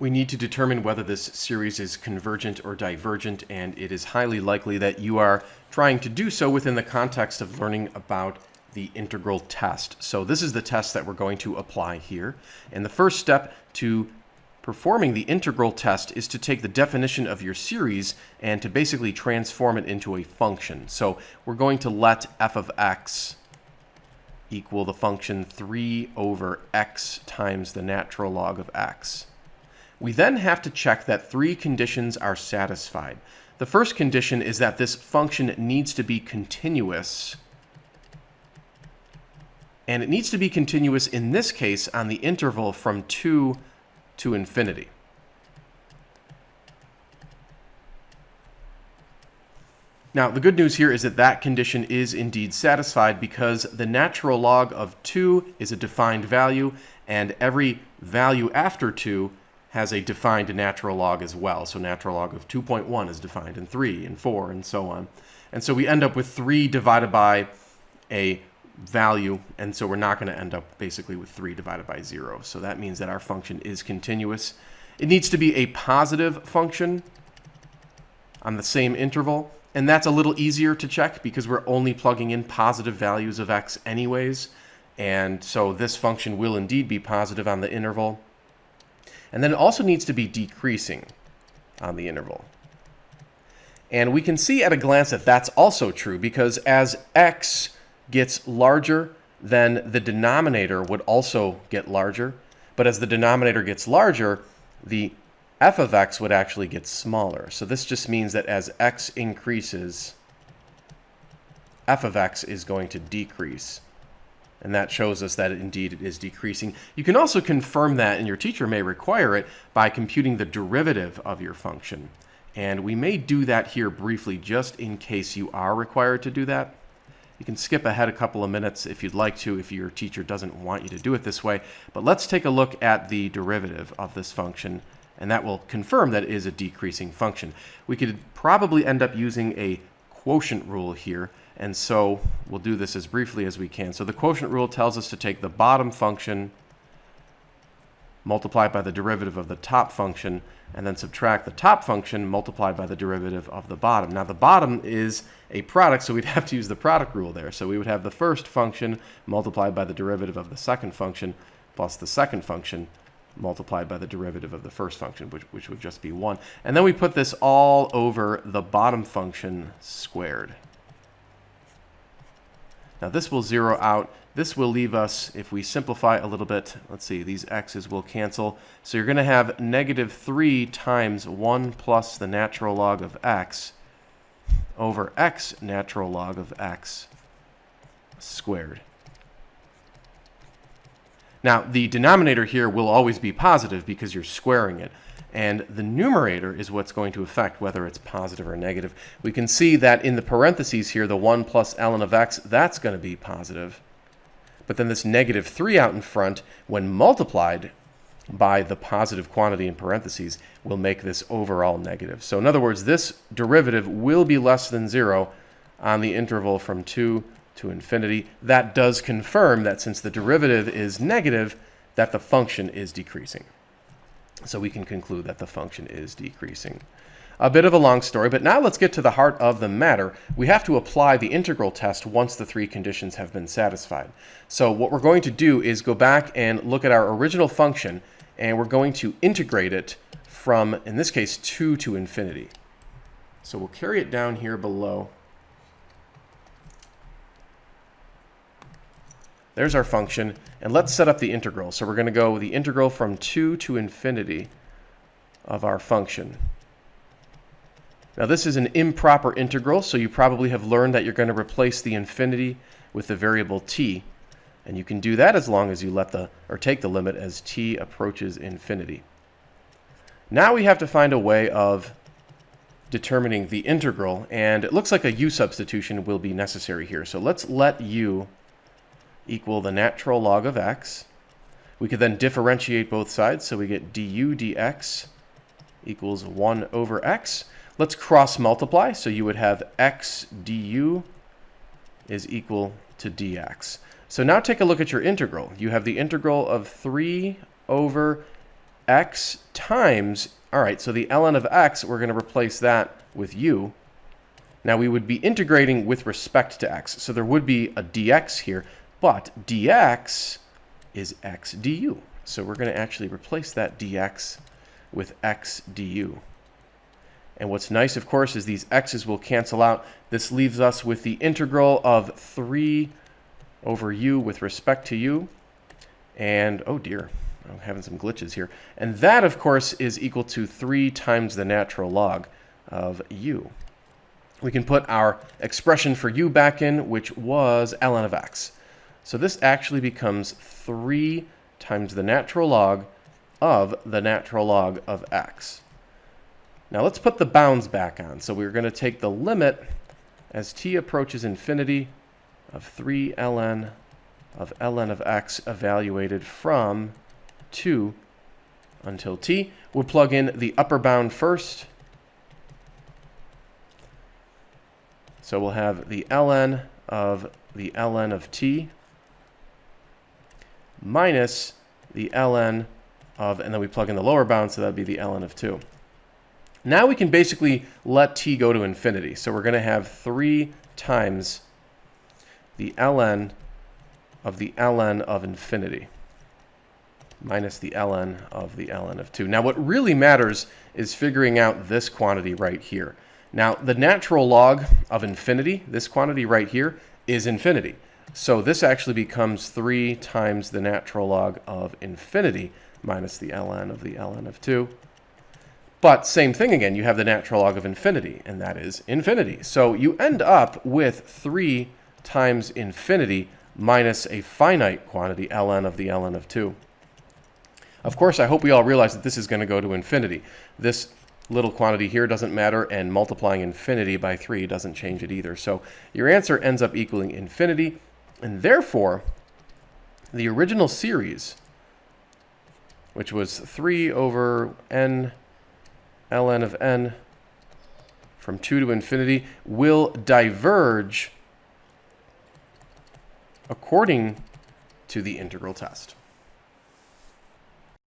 We need to determine whether this series is convergent or divergent, and it is highly likely that you are trying to do so within the context of learning about the integral test. So this is the test that we're going to apply here. And the first step to performing the integral test is to take the definition of your series and to basically transform it into a function. So we're going to let f of x equal the function 3 over x times the natural log of x. We then have to check that three conditions are satisfied. The first condition is that this function needs to be continuous, and it needs to be continuous in this case on the interval from 2 to infinity. Now, the good news here is that that condition is indeed satisfied because the natural log of 2 is a defined value, and every value after 2 has a defined natural log as well. So natural log of 2.1 is defined in 3 and 4 and so on. And so we end up with 3 divided by a value, and so we're not going to end up basically with 3 divided by 0. So that means that our function is continuous. It needs to be a positive function on the same interval, and that's a little easier to check because we're only plugging in positive values of x anyways. And so this function will indeed be positive on the interval. And then it also needs to be decreasing on the interval. And we can see at a glance that that's also true because as x gets larger, then the denominator would also get larger. But as the denominator gets larger, the f of x would actually get smaller. So this just means that as x increases, f of x is going to decrease. And that shows us that indeed it is decreasing. You can also confirm that, and your teacher may require it, by computing the derivative of your function. And we may do that here briefly just in case you are required to do that. You can skip ahead a couple of minutes if you'd like to, if your teacher doesn't want you to do it this way. But let's take a look at the derivative of this function, and that will confirm that it is a decreasing function. We could probably end up using a quotient rule here, and so we'll do this as briefly as we can. So the quotient rule tells us to take the bottom function, multiplied by the derivative of the top function, and then subtract the top function multiplied by the derivative of the bottom. Now the bottom is a product, so we'd have to use the product rule there. So we would have the first function multiplied by the derivative of the second function plus the second function multiplied by the derivative of the first function, which would just be 1. And then we put this all over the bottom function squared. Now this will zero out. This will leave us, if we simplify a little bit, let's see, these x's will cancel. So you're going to have negative 3 times 1 plus the natural log of x over x natural log of x squared. Now, the denominator here will always be positive because you're squaring it. And the numerator is what's going to affect whether it's positive or negative. We can see that in the parentheses here, the 1 plus ln of x, that's going to be positive. But then this negative 3 out in front, when multiplied by the positive quantity in parentheses, will make this overall negative. So in other words, this derivative will be less than 0 on the interval from 2 to infinity. That does confirm that since the derivative is negative, that the function is decreasing. So we can conclude that the function is decreasing. A bit of a long story, but now let's get to the heart of the matter. We have to apply the integral test once the three conditions have been satisfied. So what we're going to do is go back and look at our original function, and we're going to integrate it from, in this case, 2 to infinity. So we'll carry it down here below. There's our function, and let's set up the integral. So we're going to go the integral from 2 to infinity of our function. Now this is an improper integral, so you probably have learned that you're going to replace the infinity with the variable t. And you can do that as long as you take the limit as t approaches infinity. Now we have to find a way of determining the integral, and it looks like a u substitution will be necessary here. So let's let u equal the natural log of x. We could then differentiate both sides, so we get du dx equals 1 over x. Let's cross multiply, so you would have x du is equal to dx. So now take a look at your integral. You have the integral of 3 over x times, all right, so the ln of x, we're going to replace that with u. Now we would be integrating with respect to x, so there would be a dx here, but dx is x du. So we're going to actually replace that dx with x du. And what's nice, of course, is these x's will cancel out. This leaves us with the integral of 3 over u with respect to u. And, oh dear, I'm having some glitches here. And that, of course, is equal to 3 times the natural log of u. We can put our expression for u back in, which was ln of x. So this actually becomes 3 times the natural log of x. Now let's put the bounds back on. So we're going to take the limit as t approaches infinity of 3 ln of x evaluated from 2 until t. We'll plug in the upper bound first. So we'll have the ln of t minus the ln of, and then we plug in the lower bound, so that would be the ln of 2. Now we can basically let t go to infinity. So we're going to have 3 times the ln of infinity minus the ln of 2. Now what really matters is figuring out this quantity right here. Now the natural log of infinity, this quantity right here, is infinity. So this actually becomes 3 times the natural log of infinity minus the ln of 2. But same thing again, you have the natural log of infinity, and that is infinity. So you end up with 3 times infinity minus a finite quantity, ln of 2. Of course, I hope we all realize that this is going to go to infinity. This little quantity here doesn't matter, and multiplying infinity by 3 doesn't change it either. So your answer ends up equaling infinity, and therefore, the original series, which was 3 over n ln of n from 2 to infinity, will diverge according to the integral test.